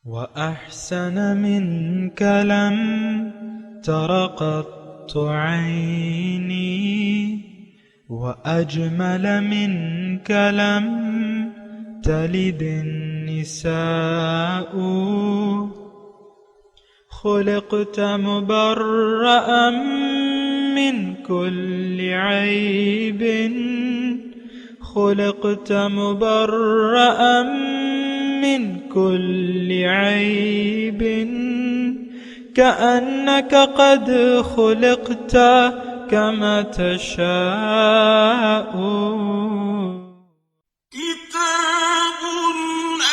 وأحسن منك لم تر قط عيني وأجمل منك لم تلد النساء خلقت مبرأ من كل عيب خلقت مبرأ من كل عيب كأنك قد خلقت كما تشاء كتاب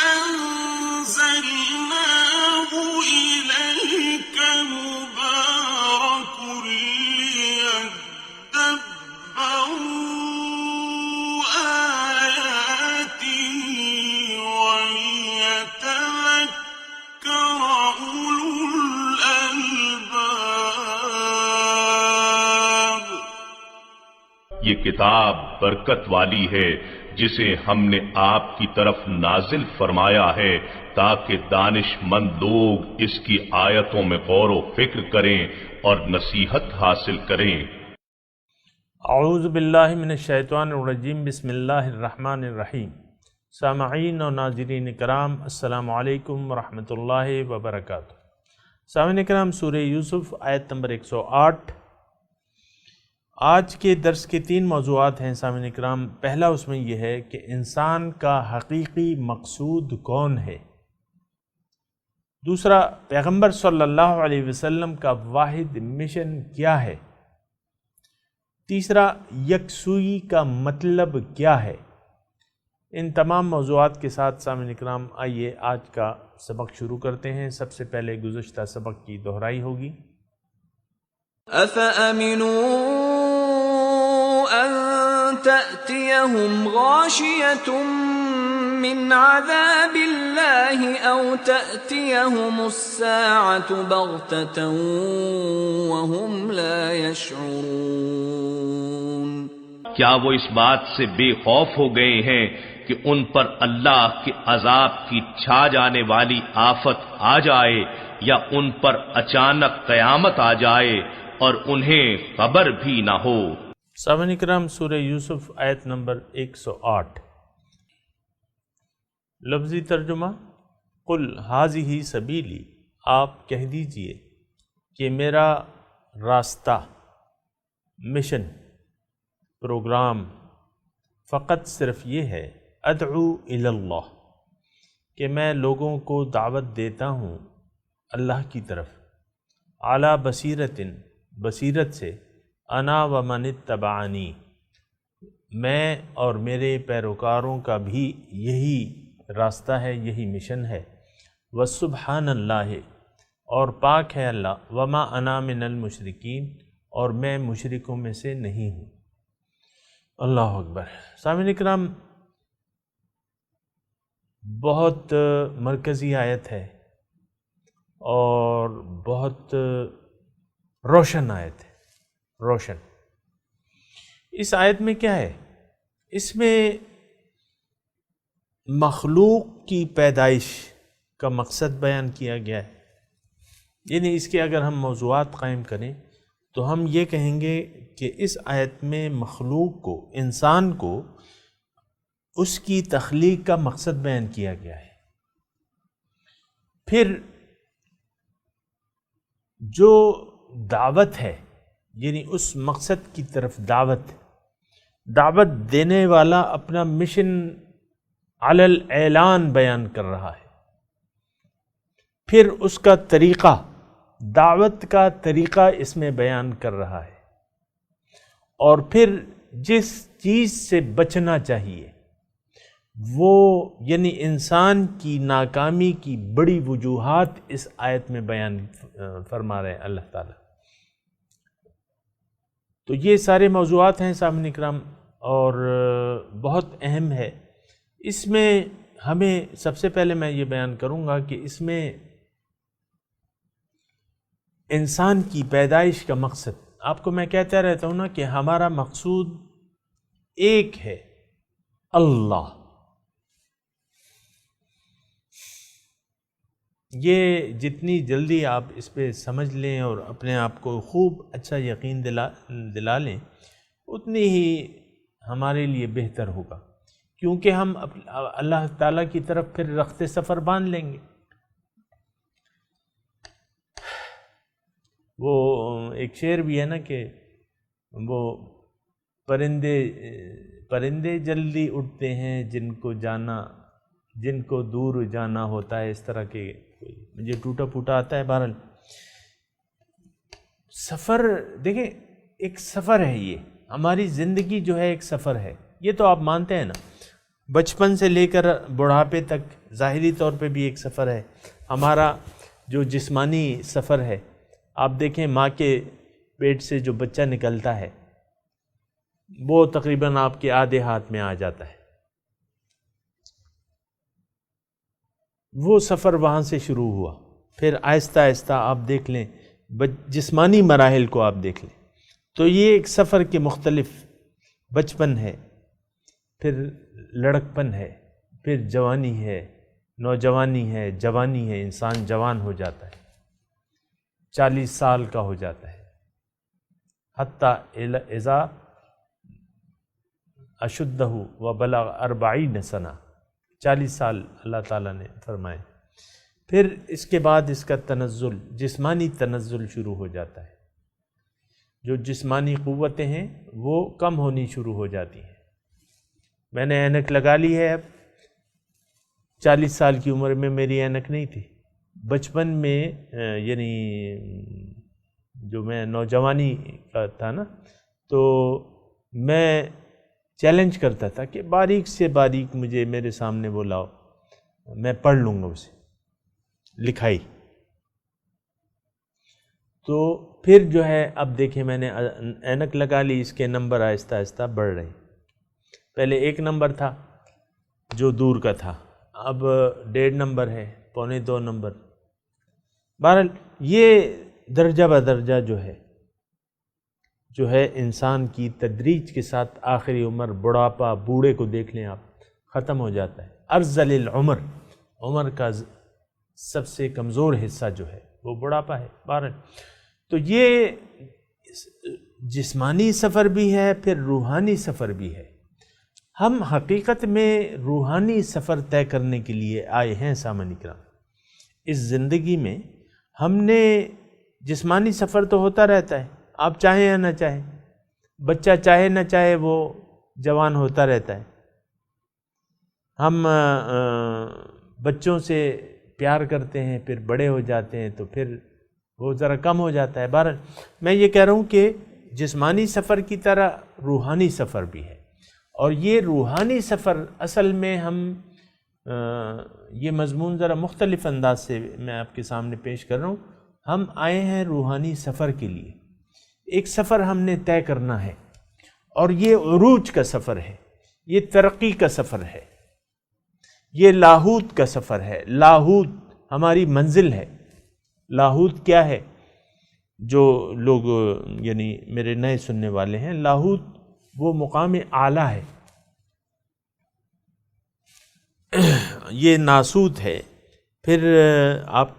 أنزلناه إليك مبارك ليدبروا آياته وليتذكر أولو الألباب۔ یہ کتاب برکت والی ہے جسے ہم نے آپ کی طرف نازل فرمایا ہے تاکہ دانش مند لوگ اس کی آیتوں میں غور و فکر کریں اور نصیحت حاصل کریں۔ اعوذ باللہ من الشیطان الرجیم، بسم اللہ الرحمن الرحیم۔ سامعین و ناظرین کرام، السلام علیکم ورحمۃ اللہ وبرکاتہ۔ سامعین کرام، سورہ یوسف آیت نمبر 108۔ آج کے درس کے 3 موضوعات ہیں سامعین کرام۔ پہلا اس میں یہ ہے کہ انسان کا حقیقی مقصود کون ہے۔ دوسرا، پیغمبر صلی اللہ علیہ وسلم کا واحد مشن کیا ہے۔ تیسرا، یکسوئی کا مطلب کیا ہے۔ ان تمام موضوعات کے ساتھ سامعین کرام آئیے آج کا سبق شروع کرتے ہیں۔ سب سے پہلے گزشتہ سبق کی دہرائی ہوگی۔ أَفَأَمِنُوا أَن تَأْتِيَهُمْ غَاشِيَةٌ مِّنْ عَذَابِ اللَّهِ أَوْ تَأْتِيَهُمُ السَّاعَةُ بَغْتَةً وَهُمْ لَا يَشْعُرُونَ۔ کیا وہ اس بات سے بے خوف ہو گئے ہیں کہ ان پر اللہ کے عذاب کی چھا جانے والی آفت آ جائے یا ان پر اچانک قیامت آ جائے اور انہیں خبر بھی نہ ہو۔ سامعین کرام، سورہ یوسف آیت نمبر 108۔ لفظی ترجمہ، قل ھذہ سبیلی، آپ کہہ دیجئے کہ میرا راستہ، مشن، پروگرام فقط صرف یہ ہے، ادعو الی اللہ، کہ میں لوگوں کو دعوت دیتا ہوں اللہ کی طرف، اعلیٰ بصیرت سے، انا و من اتبعنی، میں اور میرے پیروکاروں کا بھی یہی راستہ ہے، یہی مشن ہے، وسبحان اللہ، اور پاک ہے اللہ، وما انا من المشرکین، اور میں مشرکوں میں سے نہیں ہوں۔ اللہ اکبر۔ سامعین کرام، بہت مرکزی آیت ہے اور بہت روشن آیت ہے، روشن۔ اس آیت میں کیا ہے؟ اس میں مخلوق کی پیدائش کا مقصد بیان کیا گیا ہے۔ یعنی اس کے اگر ہم موضوعات قائم کریں تو ہم یہ کہیں گے کہ اس آیت میں مخلوق کو، انسان کو، اس کی تخلیق کا مقصد بیان کیا گیا ہے۔ پھر جو دعوت ہے، یعنی اس مقصد کی طرف دعوت دینے والا اپنا مشن علی الاعلان بیان کر رہا ہے۔ پھر اس کا طریقہ، دعوت کا طریقہ اس میں بیان کر رہا ہے، اور پھر جس چیز سے بچنا چاہیے وہ، یعنی انسان کی ناکامی کی بڑی وجوہات اس آیت میں بیان فرما رہے ہیں اللہ تعالیٰ۔ تو یہ سارے موضوعات ہیں سامعین کرام، اور بہت اہم ہے۔ اس میں ہمیں سب سے پہلے میں یہ بیان کروں گا کہ اس میں انسان کی پیدائش کا مقصد، آپ کو میں کہتا رہتا ہوں نا کہ ہمارا مقصود ایک ہے، اللہ۔ یہ جتنی جلدی آپ اس پہ سمجھ لیں اور اپنے آپ کو خوب اچھا یقین دلا لیں، اتنی ہی ہمارے لیے بہتر ہوگا، کیونکہ ہم اللہ تعالیٰ کی طرف پھر رخت سفر باندھ لیں گے۔ وہ ایک شعر بھی ہے نا کہ وہ پرندے جلدی اٹھتے ہیں جن کو دور جانا ہوتا ہے، اس طرح کے مجھے ٹوٹا پھوٹا آتا ہے۔ بہرحال سفر دیکھیں، ایک سفر ہے، یہ ہماری زندگی جو ہے ایک سفر ہے، یہ تو آپ مانتے ہیں نا، بچپن سے لے کر بڑھاپے تک ظاہری طور پہ بھی ایک سفر ہے۔ ہمارا جو جسمانی سفر ہے، آپ دیکھیں ماں کے پیٹ سے جو بچہ نکلتا ہے وہ تقریباً آپ کے آدھے ہاتھ میں آ جاتا ہے، وہ سفر وہاں سے شروع ہوا۔ پھر آہستہ آہستہ آپ دیکھ لیں، جسمانی مراحل کو آپ دیکھ لیں تو یہ ایک سفر کے مختلف، بچپن ہے، پھر لڑکپن ہے، پھر جوانی ہے، نوجوانی ہے، جوانی ہے، انسان جوان ہو جاتا ہے، 40 سال کا ہو جاتا ہے، حتیٰ اذا اشدہ وبلغ 40 سنہ، 40 سال اللہ تعالیٰ نے فرمائے۔ پھر اس کے بعد اس کا تنزل، جسمانی تنزل شروع ہو جاتا ہے، جو جسمانی قوتیں ہیں وہ کم ہونی شروع ہو جاتی ہیں۔ میں نے اینک لگا لی ہے، اب 40 سال کی عمر میں میری اینک نہیں تھی، بچپن میں یعنی جو میں نوجوانی کا تھا نا، تو میں چیلنج کرتا تھا کہ باریک سے باریک مجھے میرے سامنے وہ لاؤ، میں پڑھ لوں گا اسے، لکھائی۔ تو پھر جو ہے اب دیکھیں میں نے اینک لگا لی، اس کے نمبر آہستہ آہستہ بڑھ رہے ہیں۔ پہلے 1 نمبر تھا جو دور کا تھا، اب 1.5 نمبر ہے، 1.25 نمبر۔ بہرحال یہ درجہ بدرجہ جو ہے انسان کی تدریج کے ساتھ آخری عمر، بڑھاپا، بوڑھے کو دیکھ لیں آپ، ختم ہو جاتا ہے۔ ارذل العمر، عمر کا سب سے کمزور حصہ جو ہے وہ بڑھاپا ہے۔ بہرحال تو یہ جسمانی سفر بھی ہے، پھر روحانی سفر بھی ہے۔ ہم حقیقت میں روحانی سفر طے کرنے کے لیے آئے ہیں سامعین کرام۔ اس زندگی میں ہم نے جسمانی سفر تو ہوتا رہتا ہے، آپ چاہیں یا نہ چاہیں، بچہ چاہے نہ چاہے وہ جوان ہوتا رہتا ہے۔ ہم بچوں سے پیار کرتے ہیں، پھر بڑے ہو جاتے ہیں تو پھر وہ ذرا کم ہو جاتا ہے۔ بہرحال میں یہ کہہ رہا ہوں کہ جسمانی سفر کی طرح روحانی سفر بھی ہے، اور یہ روحانی سفر اصل میں ہم یہ مضمون ذرا مختلف انداز سے میں آپ کے سامنے پیش کر رہا ہوں۔ ہم آئے ہیں روحانی سفر کے لیے، ایک سفر ہم نے طے کرنا ہے، اور یہ عروج کا سفر ہے، یہ ترقی کا سفر ہے، یہ لاہوت کا سفر ہے۔ لاہوت ہماری منزل ہے۔ لاہوت کیا ہے؟ جو لوگ یعنی میرے نئے سننے والے ہیں، لاہوت وہ مقام اعلیٰ ہے، یہ ناسوت ہے۔ پھر آپ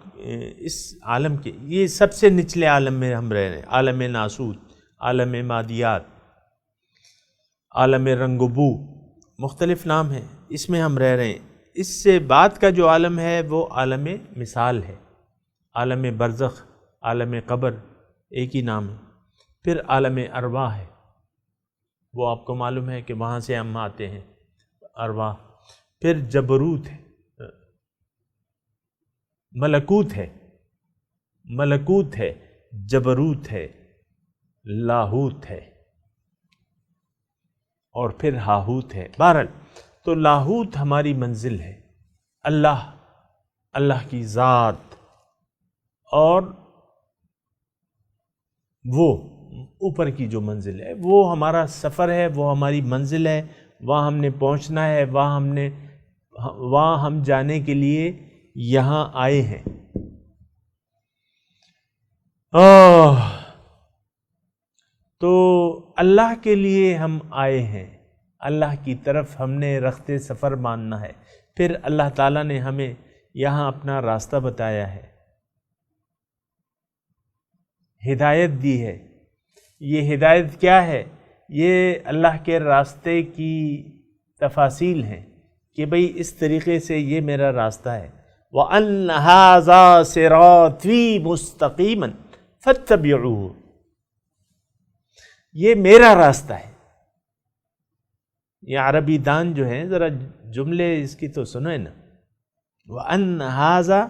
اس عالم کے، یہ سب سے نچلے عالم میں ہم رہ رہے ہیں، عالم ناسوت، عالم مادیات، عالم رنگ و بو، مختلف نام ہیں، اس میں ہم رہ رہے ہیں۔ اس سے بعد کا جو عالم ہے وہ عالم مثال ہے، عالم برزخ، عالم قبر، ایک ہی نام ہے۔ پھر عالم ارواح ہے، وہ آپ کو معلوم ہے کہ وہاں سے ہم آتے ہیں، ارواح۔ پھر جبروت ہے، ملکوت ہے، ملکوت ہے، جبروت ہے، لاہوت ہے، اور پھر ہاہوت ہے۔ بہرحال تو لاہوت ہماری منزل ہے، اللہ کی ذات، اور وہ اوپر کی جو منزل ہے وہ ہمارا سفر ہے، وہ ہماری منزل ہے، وہاں ہم نے پہنچنا ہے، وہاں ہم جانے کے لیے یہاں آئے ہیں۔ تو اللہ کے لیے ہم آئے ہیں، اللہ کی طرف ہم نے رخت سفر ماننا ہے۔ پھر اللہ تعالیٰ نے ہمیں یہاں اپنا راستہ بتایا ہے، ہدایت دی ہے۔ یہ ہدایت کیا ہے؟ یہ اللہ کے راستے کی تفاصیل ہیں کہ بھئی اس طریقے سے یہ میرا راستہ ہے۔ وَأَنَّ هَذَا صِرَاطِي مُسْتَقِيمًا فَاتَّبِعُوهُ، یہ میرا راستہ ہے۔ یہ عربی دان جو ہیں ذرا جملے اس کی تو سنیں نا، وَأَنَّ هَذَا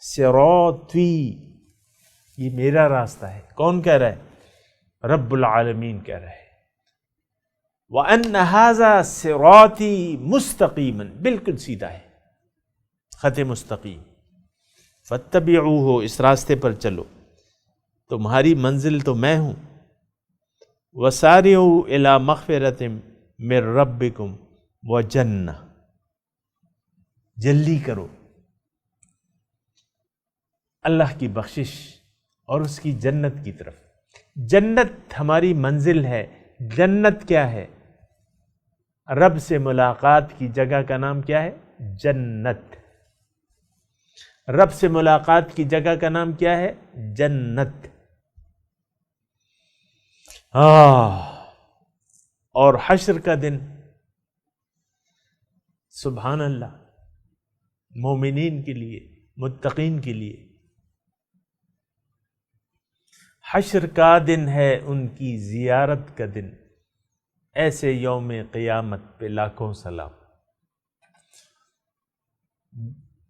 صِرَاطِي، یہ میرا راستہ ہے۔ کون کہہ رہا ہے؟ رب العالمین کہہ رہا ہے۔ وَأَنَّ هَذَا صِرَاطِي مُسْتَقِيمًا، بالکل سیدھا ہے، خط مستقیم۔ فَاتَّبِعُوهُ، اس راستے پر چلو، تمہاری منزل تو میں ہوں۔ وَسَارِعُوا إِلَى مَغْفِرَةٍ مِّن رَبِّكُمْ وَجَنَّةٍ، جلدی کرو اللہ کی بخشش اور اس کی جنت کی طرف۔ جنت ہماری منزل ہے۔ جنت کیا ہے؟ رب سے ملاقات کی جگہ کا نام کیا ہے؟ جنت۔ رب سے ملاقات کی جگہ کا نام کیا ہے؟ جنت۔ اور حشر کا دن، سبحان اللہ، مومنین کے لیے، متقین کے لیے حشر کا دن ہے، ان کی زیارت کا دن۔ ایسے یوم قیامت پہ لاکھوں سلام۔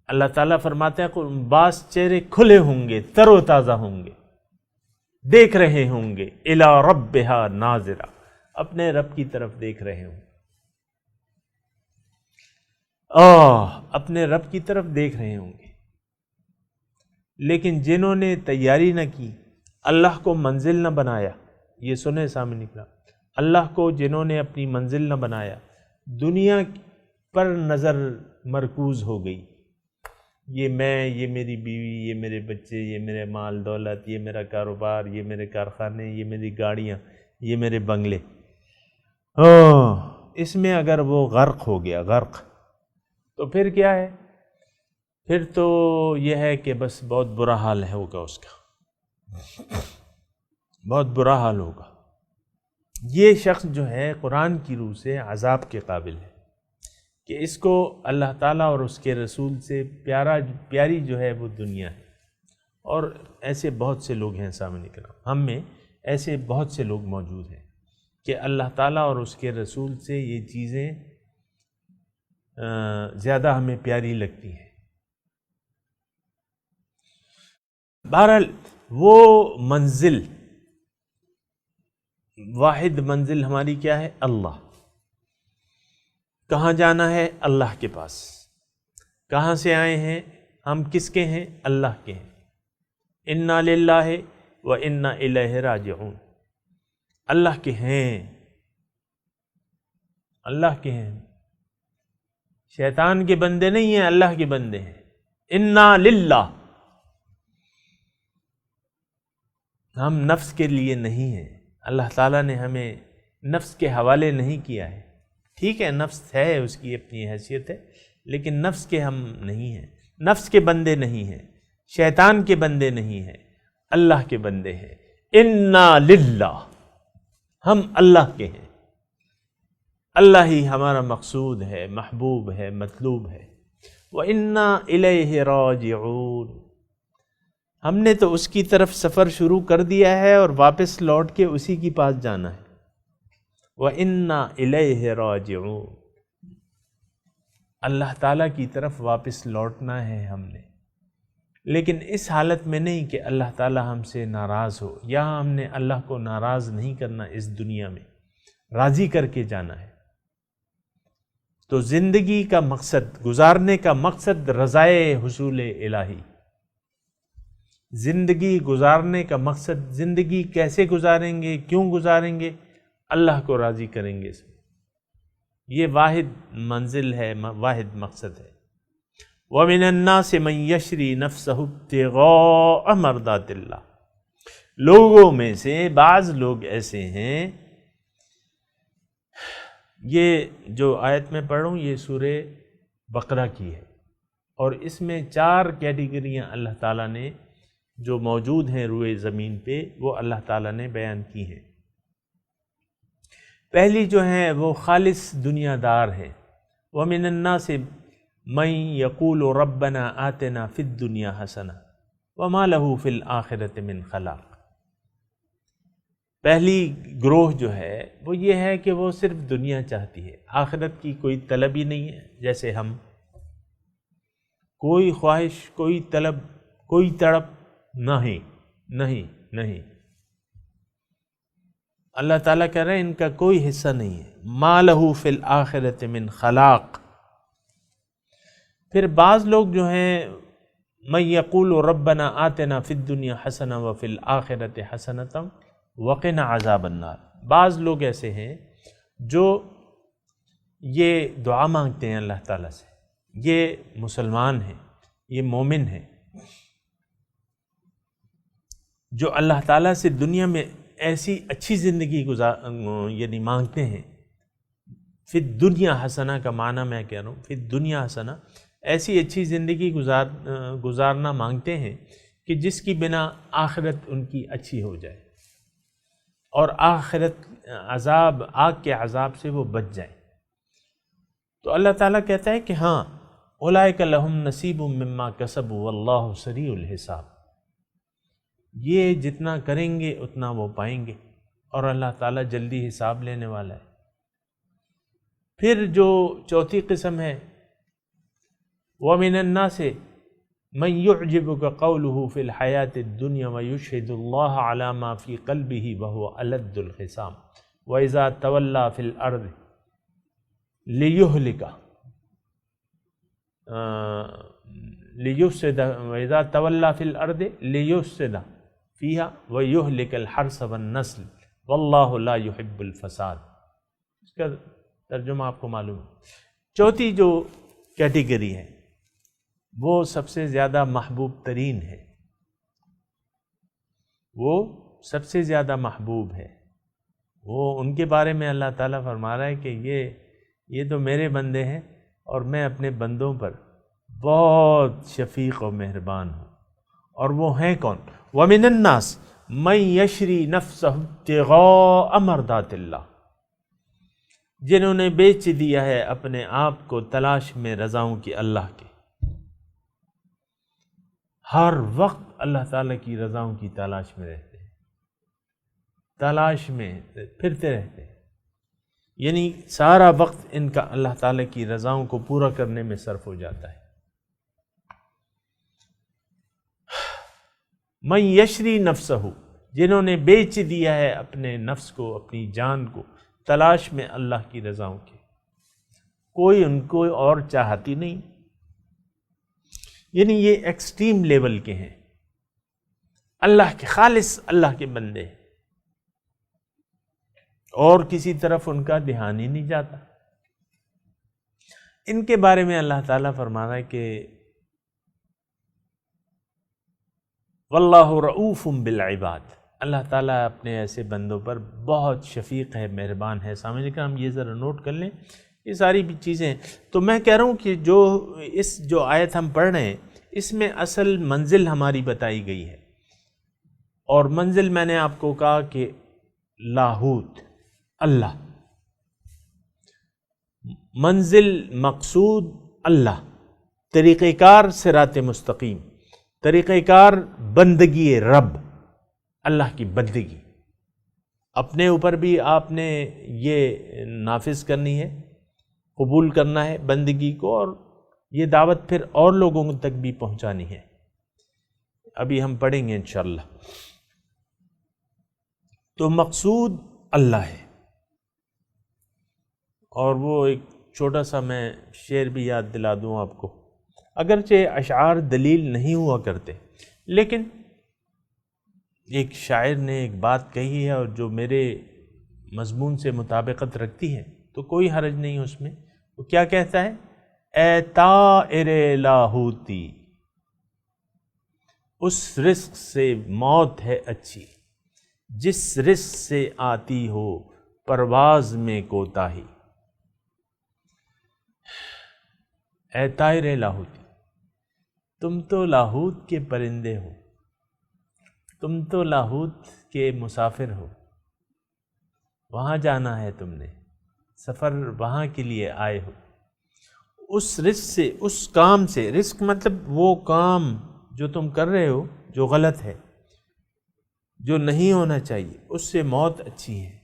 اللہ تعالیٰ فرماتے ہیں بعض چہرے کھلے ہوں گے، تر و تازہ ہوں گے، دیکھ رہے ہوں گے، الی ربہا ناظرہ، اپنے رب کی طرف دیکھ رہے ہوں، اپنے رب کی طرف دیکھ رہے ہوں گے۔ لیکن جنہوں نے تیاری نہ کی، اللہ کو منزل نہ بنایا، یہ سنیں سامنے نکلا، اللہ کو جنہوں نے اپنی منزل نہ بنایا، دنیا پر نظر مرکوز ہو گئی، یہ میں، یہ میری بیوی، یہ میرے بچے، یہ میرے مال دولت، یہ میرا کاروبار، یہ میرے کارخانے، یہ میری گاڑیاں، یہ میرے بنگلے، اس میں اگر وہ غرق ہو گیا، غرق، تو پھر کیا ہے؟ پھر تو یہ ہے کہ بس بہت برا حال ہوگا اس کا، بہت برا حال ہوگا۔ یہ شخص جو ہے قرآن کی روح سے عذاب کے قابل ہے کہ اس کو اللہ تعالیٰ اور اس کے رسول سے پیاری جو ہے وہ دنیا ہے۔ اور ایسے بہت سے لوگ ہیں سامنے کرام، ہم میں ایسے بہت سے لوگ موجود ہیں کہ اللہ تعالیٰ اور اس کے رسول سے یہ چیزیں زیادہ ہمیں پیاری لگتی ہیں۔ بہرحال وہ منزل، واحد منزل ہماری کیا ہے؟ اللہ۔ کہاں جانا ہے؟ اللہ کے پاس۔ کہاں سے آئے ہیں ہم؟ کس کے ہیں؟ اللہ کے ہیں۔ انا للہ و انا الیہ راجعون، اللہ کے ہیں، اللہ کے ہیں، شیطان کے بندے نہیں ہیں، اللہ کے بندے ہیں۔ انا للہ، ہم نفس کے لیے نہیں ہیں، اللہ تعالیٰ نے ہمیں نفس کے حوالے نہیں کیا ہے۔ ٹھیک ہے، نفس ہے، اس کی اپنی حیثیت ہے، لیکن نفس کے ہم نہیں ہیں، نفس کے بندے نہیں ہیں، شیطان کے بندے نہیں ہیں، اللہ کے بندے ہیں۔ انا للہ، ہم اللہ کے ہیں، اللہ ہی ہمارا مقصود ہے، محبوب ہے، مطلوب ہے۔ وَإِنَّا إِلَيْهِ رَاجِعُونَ، ہم نے تو اس کی طرف سفر شروع کر دیا ہے اور واپس لوٹ کے اسی کے پاس جانا ہے۔ وَإِنَّا إِلَيْهِ رَاجِعُونَ، اللہ تعالیٰ کی طرف واپس لوٹنا ہے ہم نے، لیکن اس حالت میں نہیں کہ اللہ تعالیٰ ہم سے ناراض ہو۔ یہاں ہم نے اللہ کو ناراض نہیں کرنا، اس دنیا میں راضی کر کے جانا ہے۔ تو زندگی کا مقصد، گزارنے کا مقصد رضائے حصول الہی۔ زندگی گزارنے کا مقصد، زندگی کیسے گزاریں گے، کیوں گزاریں گے؟ اللہ کو راضی کریں گے اس میں۔ یہ واحد منزل ہے، واحد مقصد ہے۔ وَمِنَ النَّاسِ مَن يَشْرِي نَفْسَهُ ابْتِغَاءَ مَرْضَاتِ اللَّهِ، لوگوں میں سے بعض لوگ ایسے ہیں، یہ جو آیت میں پڑھ رہا ہوں یہ سورہ بقرہ کی ہے، اور اس میں 4 کیٹیگریاں اللہ تعالیٰ نے جو موجود ہیں روئے زمین پہ وہ اللہ تعالیٰ نے بیان کی ہیں۔ پہلی جو ہے وہ خالص دنیا دار ہے، وَمِنَ النَّاسِ مَن يَقُولُ رَبَّنَا آتِنَا فِي الدُّنْيَا حَسَنَةً وَمَا لَهُ فِي الْآخِرَةِ مِنْ خَلَاقٍ۔ پہلی گروہ جو ہے وہ یہ ہے کہ وہ صرف دنیا چاہتی ہے، آخرت کی کوئی طلب ہی نہیں ہے، جیسے ہم کوئی خواہش، کوئی طلب، کوئی تڑپ نہیں نہیں نہیں۔ اللہ تعالیٰ کہہ رہے ہیں ان کا کوئی حصہ نہیں ہے، مَا لَهُ فِي الْآخِرَةِ مِنْ خَلَاقٍ۔ پھر بعض لوگ جو ہیں مَن يَقُولُ رَبَّنَا آتِنَا فِي الدُّنْيَا حَسَنَةً وَفِي الْآخِرَةِ حَسَنَةً وَقِنَا عَذَابَ النَّارِ۔ بعض لوگ ایسے ہیں جو یہ دعا مانگتے ہیں اللہ تعالیٰ سے، یہ مسلمان ہیں، یہ مومن ہیں، جو اللہ تعالیٰ سے دنیا میں ایسی اچھی زندگی یعنی مانگتے ہیں۔ فی الدنیا حسنہ کا معنی میں کہہ رہا ہوں، فی الدنیا حسنہ، ایسی اچھی زندگی گزارنا مانگتے ہیں کہ جس کی بنا آخرت ان کی اچھی ہو جائے اور آخرت عذاب، آگ کے عذاب سے وہ بچ جائیں۔ تو اللہ تعالیٰ کہتا ہے کہ ہاں اولئک لہم نصیب مما کسبوا واللہ سریع الحساب، یہ جتنا کریں گے اتنا وہ پائیں گے اور اللہ تعالیٰ جلدی حساب لینے والا ہے۔ پھر جو چوتھی قسم ہے، وَمِنَ النَّاسِ مَن يُعْجِبُكَ قَوْلُهُ فِي الْحَيَاةِ الدُّنْيَا وَيُشْهِدُ اللَّهَ عَلَى مَا فِي قَلْبِهِ وَهُوَ أَلَدُّ الْخِصَامِ وَإِذَا تَوَلَّى فِي الْأَرْضِ لِيُفْسِدَ وَإِذَا تَوَلَّى فِي الْأَرْضِ لِيُفْسِدَ فِيهَا وَيُهْلِكَ الْحَرْثَ وَالنَّسْلَ وَاللَّهُ لَا يُحِبُّ الْفَسَادَ۔ اس کا ترجمہ آپ کو معلوم ہے۔ چوتھی جو کیٹیگری ہے وہ سب سے زیادہ محبوب ترین ہے، وہ سب سے زیادہ محبوب ہے۔ وہ ان کے بارے میں اللہ تعالیٰ فرما رہا ہے کہ یہ تو میرے بندے ہیں اور میں اپنے بندوں پر بہت شفیق و مہربان ہوں۔ اور وہ ہیں کون؟ وَمِنَ النَّاسِ مَن يَشْرِي نَفْسَهُ ابْتِغَاءَ مَرْضَاتِ اللَّهِ، جنہوں نے بیچ دیا ہے اپنے آپ کو تلاش میں رضاؤں کی اللہ کے۔ ہر وقت اللہ تعالیٰ کی رضاؤں کی تلاش میں رہتے ہیں، تلاش میں پھرتے رہتے ہیں، یعنی سارا وقت ان کا اللہ تعالیٰ کی رضاؤں کو پورا کرنے میں صرف ہو جاتا ہے۔ من یشری نفسہ، جنہوں نے بیچ دیا ہے اپنے نفس کو، اپنی جان کو تلاش میں اللہ کی رضاؤں کے، کوئی ان کو اور چاہتی نہیں، یعنی یہ ایکسٹریم لیول کے ہیں، اللہ کے خالص اللہ کے بندے ہیں اور کسی طرف ان کا دھیان ہی نہیں جاتا۔ ان کے بارے میں اللہ تعالیٰ فرما رہا ہے کہ واللہ رؤوف بالعباد، اللہ تعالیٰ اپنے ایسے بندوں پر بہت شفیق ہے، مہربان ہے۔ سامعین کرام یہ ذرا نوٹ کر لیں یہ ساری بھی چیزیں۔ تو میں کہہ رہا ہوں کہ جو آیت ہم پڑھ رہے ہیں اس میں اصل منزل ہماری بتائی گئی ہے، اور منزل میں نے آپ کو کہا کہ لاہوت، اللہ، منزل مقصود اللہ، طریقہ کار صراط مستقیم، طریقہ کار بندگی رب، اللہ کی بندگی اپنے اوپر بھی آپ نے یہ نافذ کرنی ہے، قبول کرنا ہے بندگی کو، اور یہ دعوت پھر اور لوگوں تک بھی پہنچانی ہے۔ ابھی ہم پڑھیں گے انشاءاللہ۔ تو مقصود اللہ ہے، اور وہ ایک چھوٹا سا میں شعر بھی یاد دلا دوں آپ کو، اگرچہ اشعار دلیل نہیں ہوا کرتے، لیکن ایک شاعر نے ایک بات کہی ہے اور جو میرے مضمون سے مطابقت رکھتی ہے تو کوئی حرج نہیں اس میں۔ وہ کیا کہتا ہے؟ اے طائر لاہوتی، اس رزق سے موت ہے اچھی جس رزق سے آتی ہو پرواز میں کوتاہی۔ اے طائر لاہوتی، تم تو لاہوت کے پرندے ہو، تم تو لاہوت کے مسافر ہو، وہاں جانا ہے تم نے، سفر وہاں کے لیے آئے ہو۔ اس رزق سے، اس کام سے، رزق مطلب وہ کام جو تم کر رہے ہو جو غلط ہے، جو نہیں ہونا چاہیے، اس سے موت اچھی ہے،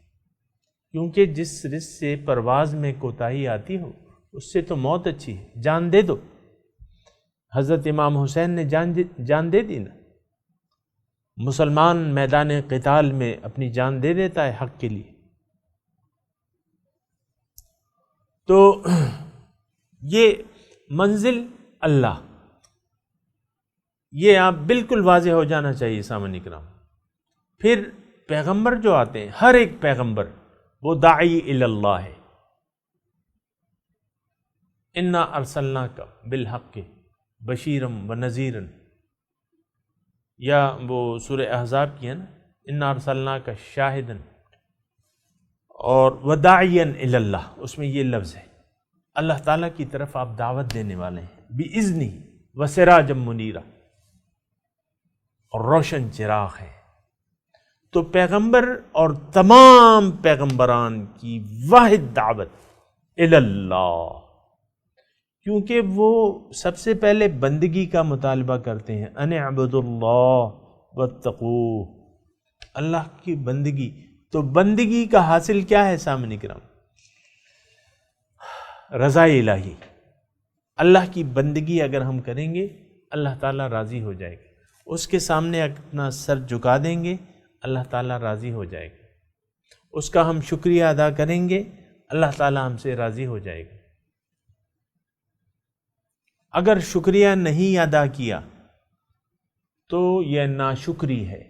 کیونکہ جس رزق سے پرواز میں کوتاہی آتی ہو اس سے تو موت اچھی ہے، جان دے دو۔ حضرت امام حسین نے جان دے دی نا، مسلمان میدان قتال میں اپنی جان دے دیتا ہے حق کے لیے۔ تو یہ منزل اللہ، یہ آپ بالکل واضح ہو جانا چاہیے سامعین کرام۔ پھر پیغمبر جو آتے ہیں، ہر ایک پیغمبر وہ داعی الی اللہ ہے۔ انا ارسلناک بالحق بشیرم و نذیرن، یا وہ سورہ احزاب کی ہے نا، انا ارسلناک شاہدن اور وداعیا الی اللہ، اس میں یہ لفظ ہے، اللہ تعالیٰ کی طرف آپ دعوت دینے والے ہیں، بِإِذْنِهِ وَسِرَاجًا مُنِیرًا، اور روشن چراغ ہے۔ تو پیغمبر اور تمام پیغمبران کی واحد دعوت الی اللہ، کیونکہ وہ سب سے پہلے بندگی کا مطالبہ کرتے ہیں، ان اعبدوا اللہ واتقوہ، اللہ کی بندگی۔ تو بندگی کا حاصل کیا ہے سامعین کرام؟ رضا الہی۔ اللہ کی بندگی اگر ہم کریں گے اللہ تعالیٰ راضی ہو جائے گا، اس کے سامنے اپنا سر جھکا دیں گے اللہ تعالیٰ راضی ہو جائے گا، اس کا ہم شکریہ ادا کریں گے اللہ تعالیٰ ہم سے راضی ہو جائے گا۔ اگر شکریہ نہیں ادا کیا تو یہ ناشکری ہے۔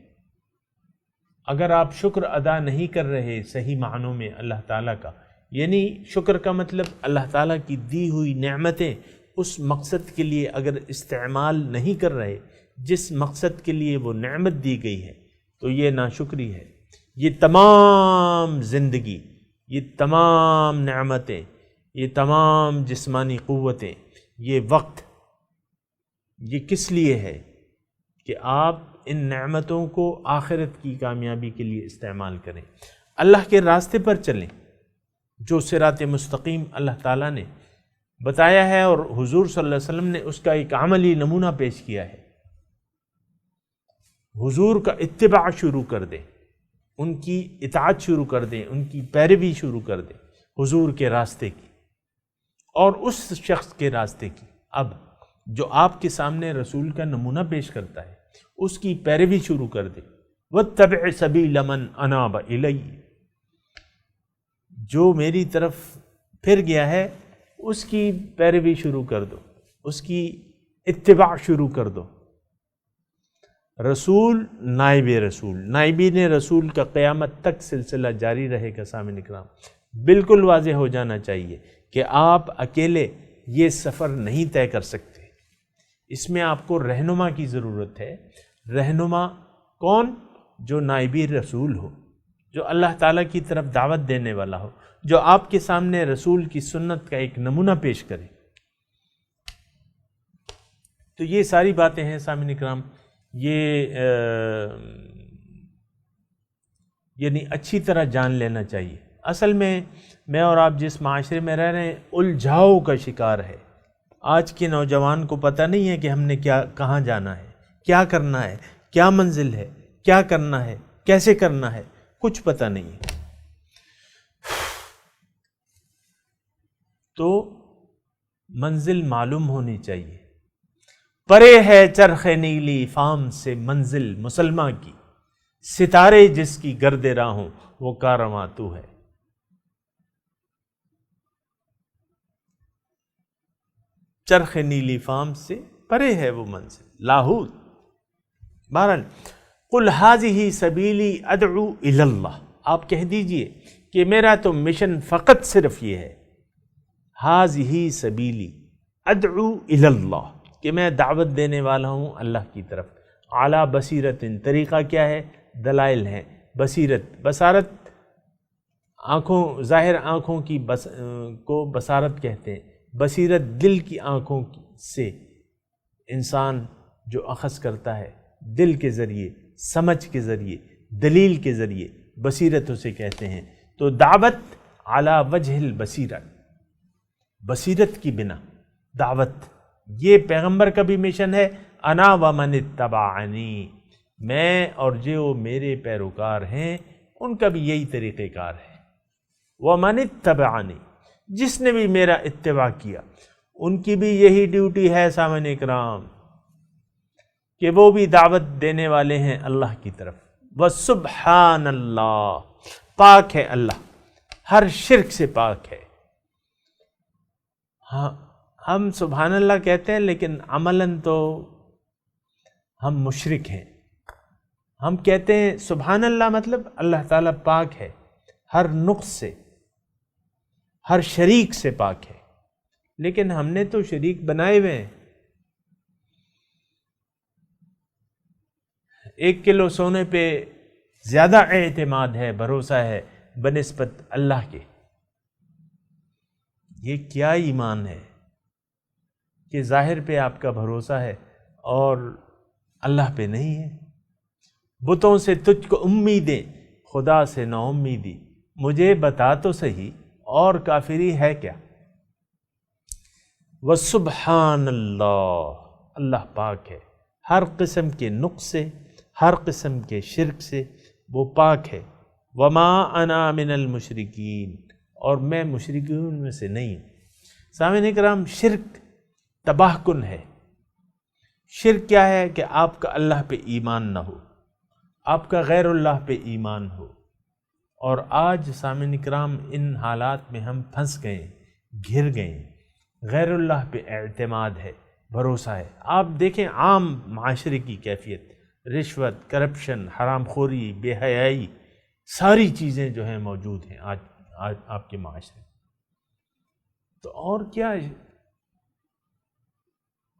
اگر آپ شکر ادا نہیں کر رہے صحیح معنوں میں اللہ تعالیٰ کا، یعنی شکر کا مطلب اللہ تعالیٰ کی دی ہوئی نعمتیں اس مقصد کے لیے اگر استعمال نہیں کر رہے جس مقصد کے لیے وہ نعمت دی گئی ہے، تو یہ ناشکری ہے۔ یہ تمام زندگی، یہ تمام نعمتیں، یہ تمام جسمانی قوتیں، یہ وقت، یہ کس لیے ہے؟ کہ آپ ان نعمتوں کو آخرت کی کامیابی کے لیے استعمال کریں، اللہ کے راستے پر چلیں، جو صراط مستقیم اللہ تعالیٰ نے بتایا ہے اور حضور صلی اللہ علیہ وسلم نے اس کا ایک عملی نمونہ پیش کیا ہے۔ حضور کا اتباع شروع کر دیں، ان کی اطاعت شروع کر دیں، ان کی پیروی شروع کر دیں حضور کے راستے کی، اور اس شخص کے راستے کی، اب جو آپ کے سامنے رسول کا نمونہ پیش کرتا ہے اس کی پیروی شروع کر دیں۔ وَاتَّبِعْ سَبِيلَ مَنْ أَنَابَ إِلَيَّ، جو میری طرف پھر گیا ہے اس کی پیروی شروع کر دو، اس کی اتباع شروع کر دو۔ رسول نائب رسول، نائبین رسول کا قیامت تک سلسلہ جاری رہے گا سامعین اکرام۔ بالکل واضح ہو جانا چاہیے کہ آپ اکیلے یہ سفر نہیں طے کر سکتے، اس میں آپ کو رہنما کی ضرورت ہے۔ رہنما کون؟ جو نائبی رسول ہو، جو اللہ تعالیٰ کی طرف دعوت دینے والا ہو، جو آپ کے سامنے رسول کی سنت کا ایک نمونہ پیش کرے۔ تو یہ ساری باتیں ہیں سامعین اکرام، یہ یعنی اچھی طرح جان لینا چاہیے۔ اصل میں اور آپ جس معاشرے میں رہ رہے ہیں الجھاؤ کا شکار ہے۔ آج کے نوجوان کو پتہ نہیں ہے کہ ہم نے کہاں جانا ہے، کیا کرنا ہے، کیا منزل ہے، کیا کرنا ہے، کیسے کرنا ہے، کچھ پتہ نہیں ہے۔ تو منزل معلوم ہونی چاہیے۔ پرے ہے چرخ نیلی فام سے منزل مسلمہ کی، ستارے جس کی گرد راہوں وہ کارواں تو ہے۔ چرخ نیلی فام سے پرے ہے وہ منزل، لاہوت۔ بہرحال قل ھذہ سبیلی ادعو الی اللہ، آپ کہہ دیجئے کہ میرا تو مشن فقط صرف یہ ہے، ھذہ سبیلی ادعو الی اللہ، کہ میں دعوت دینے والا ہوں اللہ کی طرف، اعلیٰ بصیرت۔ طریقہ کیا ہے؟ دلائل ہیں، بصیرت، بصارت آنکھوں، ظاہر آنکھوں کی کو بصارت کہتے ہیں، بصیرت دل کی آنکھوں سے انسان جو اخذ کرتا ہے دل کے ذریعے، سمجھ کے ذریعے، دلیل کے ذریعے، بصیرت اسے کہتے ہیں۔ تو دعوت علی وجہ البصیرت، بصیرت کی بنا دعوت، یہ پیغمبر کا بھی مشن ہے۔ انا ومن اتبعنی، میں اور جو میرے پیروکار ہیں ان کا بھی یہی طریقہ کار ہے۔ ومن اتبعنی، جس نے بھی میرا اتباع کیا ان کی بھی یہی ڈیوٹی ہے سامعین اکرام کہ وہ بھی دعوت دینے والے ہیں اللہ کی طرف۔ وسبحان اللہ، پاک ہے اللہ، ہر شرک سے پاک ہے۔ ہاں ہم سبحان اللہ کہتے ہیں لیکن عملاً تو ہم مشرک ہیں۔ ہم کہتے ہیں سبحان اللہ مطلب اللہ تعالیٰ پاک ہے، ہر نقص سے، ہر شریک سے پاک ہے، لیکن ہم نے تو شریک بنائے ہوئے ہیں۔ 1 کلو سونے پہ زیادہ اعتماد ہے، بھروسہ ہے بنسبت اللہ کے۔ یہ کیا ایمان ہے کہ ظاہر پہ آپ کا بھروسہ ہے اور اللہ پہ نہیں ہے؟ بتوں سے تجھ کو امیدیں، خدا سے نا امیدی، مجھے بتا تو صحیح اور کافری ہے کیا؟ وسبحان اللہ، اللہ پاک ہے ہر قسم کے نقص سے، ہر قسم کے شرک سے، وہ پاک ہے۔ وما انا من المشرکین، اور میں مشرکین میں سے نہیں ہوں۔ سامعین اکرام، شرک تباہ کن ہے۔ شرک کیا ہے؟ کہ آپ کا اللہ پہ ایمان نہ ہو، آپ کا غیر اللہ پہ ایمان ہو۔ اور آج سامعین اکرام ان حالات میں ہم پھنس گئے، گھر گئے۔ غیر اللہ پہ اعتماد ہے، بھروسہ ہے۔ آپ دیکھیں عام معاشرے کی کیفیت، رشوت، کرپشن، حرام خوری، بے حیائی، ساری چیزیں جو ہیں موجود ہیں آج آپ کے معاشرے میں۔ تو اور کیا،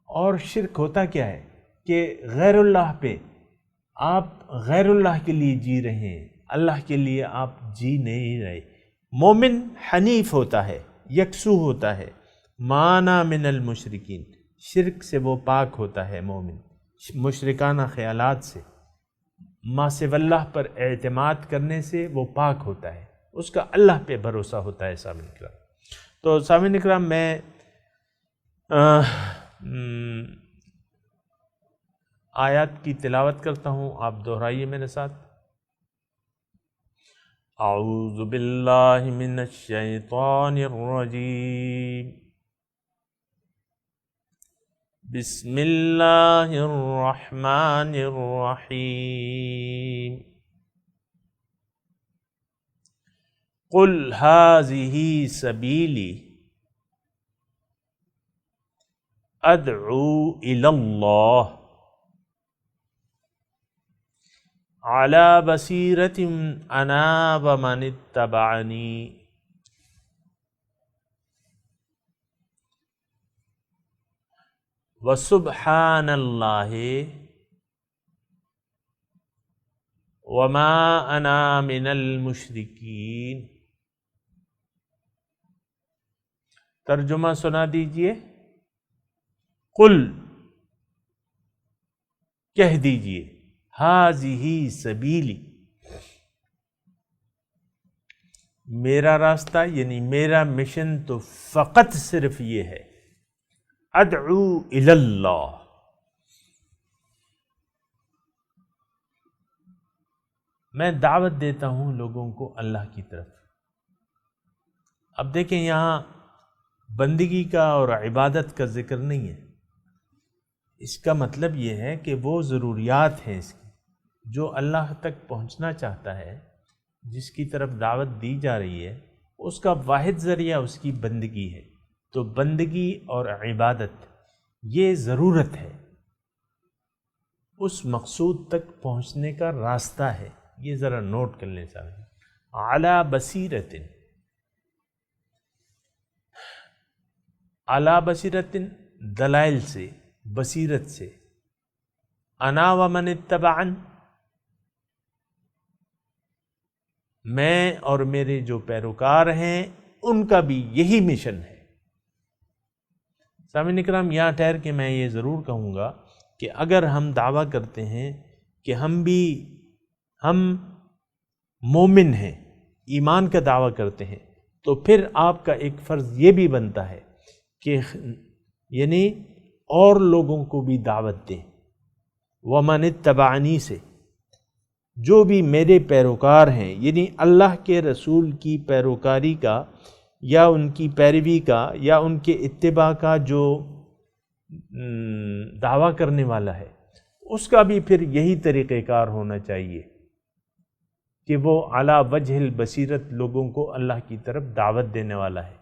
اور شرک ہوتا کیا ہے کہ غیر اللہ پہ آپ غیر اللہ کے لیے جی رہے ہیں، اللہ کے لیے آپ جی نہیں رہے۔ مومن حنیف ہوتا ہے، یکسو ہوتا ہے، مانا من المشرکین، شرک سے وہ پاک ہوتا ہے مومن، مشرکانہ خیالات سے، ما سوی اللہ پر اعتماد کرنے سے وہ پاک ہوتا ہے، اس کا اللہ پہ بھروسہ ہوتا ہے۔ سامعین اکرام، تو سامعین اکرام میں آیات کی تلاوت کرتا ہوں، آپ دہرائیے میرے ساتھ۔ اعوذ باللہ من الشیطان الرجیم، بسم اللہ الرحمن الرحیم۔ قل ھذہ سبیلی ادعو الی اللہ علی بصیرۃ انا ومن اتبعنی وسبحان اللہ وما انا من المشرکین۔ ترجمہ سنا دیجئے۔ قل، کہہ دیجئے، ھذہ سبیلی، میرا راستہ یعنی میرا مشن تو فقط صرف یہ ہے، ادعو الی اللہ، میں دعوت دیتا ہوں لوگوں کو اللہ کی طرف۔ اب دیکھیں یہاں بندگی کا اور عبادت کا ذکر نہیں ہے، اس کا مطلب یہ ہے کہ وہ ضروریات ہیں اس کی، جو اللہ تک پہنچنا چاہتا ہے، جس کی طرف دعوت دی جا رہی ہے، اس کا واحد ذریعہ اس کی بندگی ہے۔ تو بندگی اور عبادت یہ ضرورت ہے، اس مقصود تک پہنچنے کا راستہ ہے۔ یہ ذرا نوٹ کر لیں صاحب۔ علی بصیرۃ، علی بصیرۃ دلائل سے، بصیرت سے، انا ومن اتبعن، میں اور میرے جو پیروکار ہیں ان کا بھی یہی مشن ہے۔ سامعین اکرام، یہاں ٹھہر کے میں یہ ضرور کہوں گا کہ اگر ہم دعویٰ کرتے ہیں کہ ہم مومن ہیں، ایمان کا دعویٰ کرتے ہیں، تو پھر آپ کا ایک فرض یہ بھی بنتا ہے کہ یعنی اور لوگوں کو بھی دعوت دیں۔ وَمَنِ اتَّبَعَنِی سے، جو بھی میرے پیروکار ہیں، یعنی اللہ کے رسول کی پیروکاری کا یا ان کی پیروی کا یا ان کے اتباع کا جو دعویٰ کرنے والا ہے، اس کا بھی پھر یہی طریقہ کار ہونا چاہیے کہ وہ علی وجہ البصیرت لوگوں کو اللہ کی طرف دعوت دینے والا ہے۔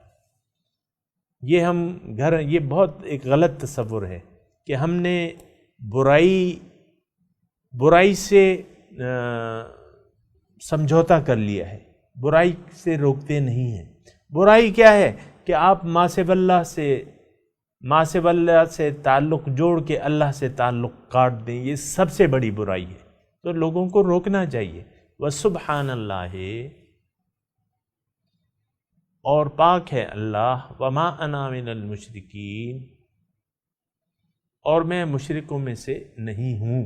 یہ بہت ایک غلط تصور ہے کہ ہم نے برائی سے سمجھوتا کر لیا ہے، برائی سے روکتے نہیں ہیں۔ برائی کیا ہے کہ آپ ما سوی اللہ سے تعلق جوڑ کے اللہ سے تعلق کاٹ دیں، یہ سب سے بڑی برائی ہے، تو لوگوں کو روکنا چاہیے۔ وَسُبْحَانَ اللَّهِ، اور پاک ہے اللہ، وَمَا أَنَا مِنَ الْمُشْرِكِينَ، اور میں مشرکوں میں سے نہیں ہوں۔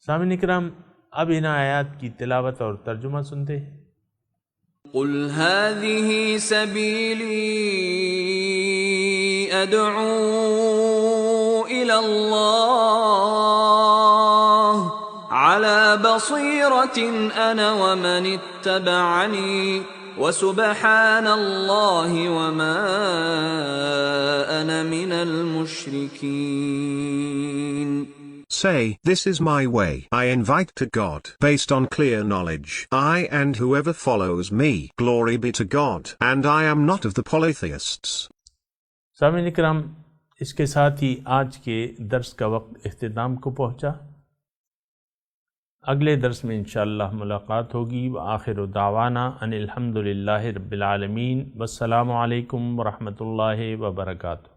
سامعین اکرام، اب ان آیات کی تلاوت اور ترجمہ سنتے ہیں۔ قل هذه سبيلي أدعو إلى الله على بصيرة أنا ومن اتبعني وسبحان الله وما أنا من المشركين. Say, this is my way. I invite to God, based on clear knowledge. I and whoever follows me, glory be to God, and I am not of the polytheists. سامعین اکرام، اس کے ساتھ ہی آج کے درس کا وقت اختتام کو پہنچا۔ اگلے درس میں انشاءاللہ ملاقات ہوگی۔ وآخر دعوانا ان الحمد للہ رب العالمین، والسلام علیکم ورحمۃ اللہ وبرکاتہ۔